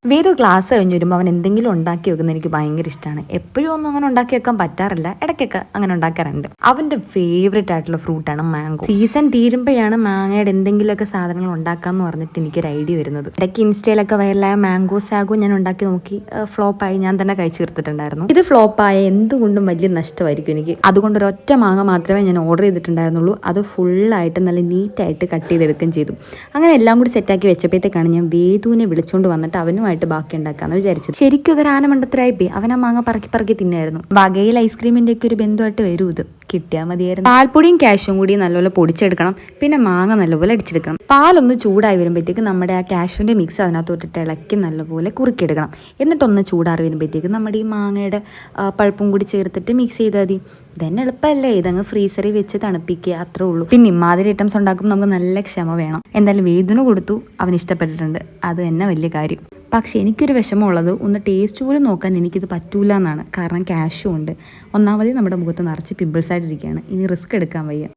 വേദു class കഴിഞ്ഞ് വരുമ്പോൾ അവൻ എന്തെങ്കിലും ഉണ്ടാക്കി വെക്കുന്നത് എനിക്ക് ഭയങ്കര ഇഷ്ടമാണ്. എപ്പോഴും ഒന്നും അങ്ങനെ ഉണ്ടാക്കി വെക്കാൻ പറ്റാറില്ല, ഇടയ്ക്കൊക്കെ അങ്ങനെ ഉണ്ടാക്കാറുണ്ട്. അവൻ്റെ ഫേവറേറ്റ് ആയിട്ടുള്ള ഫ്രൂട്ടാണ് മാംഗോ. സീസൺ തീരുമ്പോഴാണ് മാങ്ങയുടെ എന്തെങ്കിലുമൊക്കെ സാധനങ്ങൾ ഉണ്ടാക്കാമെന്ന് പറഞ്ഞിട്ട് എനിക്കൊരു ഐഡിയ വരുന്നത്. ഇടയ്ക്ക് ഇൻസ്റ്റയിലൊക്കെ വൈറലായ മാംഗോ സാഗോ ഞാൻ ഉണ്ടാക്കി നോക്കി, ഫ്ലോപ്പായി. ഞാൻ തന്നെ കഴിച്ചു തീർത്തിട്ടുണ്ടായിരുന്നു. ഇത് ഫ്ലോപ്പായ എന്തുകൊണ്ടും വലിയ നഷ്ടമായിരിക്കും എനിക്ക്. അതുകൊണ്ട് ഒരൊറ്റ മാങ്ങ മാത്രമേ ഞാൻ ഓർഡർ ചെയ്തിട്ടുണ്ടായിരുന്നുള്ളൂ. അത് ഫുള്ളായിട്ട് നല്ല നീറ്റായിട്ട് കട്ട് ചെയ്തെടുക്കുകയും ചെയ്തു. അങ്ങനെ എല്ലാം കൂടി സെറ്റാക്കി വെച്ചപ്പോഴത്തേക്കാണ് ഞാൻ വേദുവിനെ വിളിച്ചുകൊണ്ട് വന്നിട്ട് അവനുമായിട്ട് ബാക്കി ഉണ്ടാക്കാന്ന് വിചാരിച്ചത്. ശരിക്കും അതൊരു ആനമണ്ടത്തരായി പോയി. അവൻ ആ മാങ്ങ പറക്കി തിന്നായിരുന്നു. വകയിൽ ഐസ്ക്രീമിന്റെ ഒക്കെ ഒരു ബന്ധുവായിട്ട് വരും ഇത്. കിട്ടിയാൽ മതിയായിരുന്നു. പാൽപ്പൊടിയും കാഷ്യും കൂടി നല്ലപോലെ പൊടിച്ചെടുക്കണം. പിന്നെ മാങ്ങ നല്ലപോലെ അടിച്ചെടുക്കണം. പാലൊന്ന് ചൂടായി വരുമ്പോഴത്തേക്ക് നമ്മുടെ ആ കാഷ്യൂന്റെ മിക്സ് അതിനകത്തോട്ടിട്ട് ഇളക്കി നല്ലപോലെ കുറുക്കിയെടുക്കണം. എന്നിട്ടൊന്ന് ചൂടാറി വരുമ്പോഴത്തേക്ക് നമ്മുടെ ഈ മാങ്ങയുടെ പഴുപ്പും കൂടി ചേർത്തിട്ട് മിക്സ് ചെയ്താൽ മതി. ഇതന്നെ എളുപ്പമല്ലേ. ഇതങ്ങ് ഫ്രീസറിൽ വെച്ച് തണുപ്പിക്കുക, അത്രേ ഉള്ളൂ. പിന്നെ ഇമാതിരി ഐറ്റംസ് ഉണ്ടാക്കുമ്പോൾ നമുക്ക് നല്ല ക്ഷമ വേണം. എന്തായാലും വേദന കൊടുത്തു, അവന് ഇഷ്ടപ്പെട്ടിട്ടുണ്ട്. അത് തന്നെ വലിയ കാര്യം. പക്ഷെ എനിക്കൊരു വിഷമമുള്ളത്, ഒന്ന് ടേസ്റ്റ് പോലും നോക്കാൻ എനിക്കിത് പറ്റൂല എന്നാണ്. കാരണം കാഷ്യൂ ഉണ്ട്. ഒന്നാമത് നമ്മുടെ മുഖത്ത് നിറച്ച് പിമ്പിൾസ് ആയിട്ടിരിക്കുകയാണ്. ഇനി റിസ്ക് എടുക്കാൻ വയ്യ.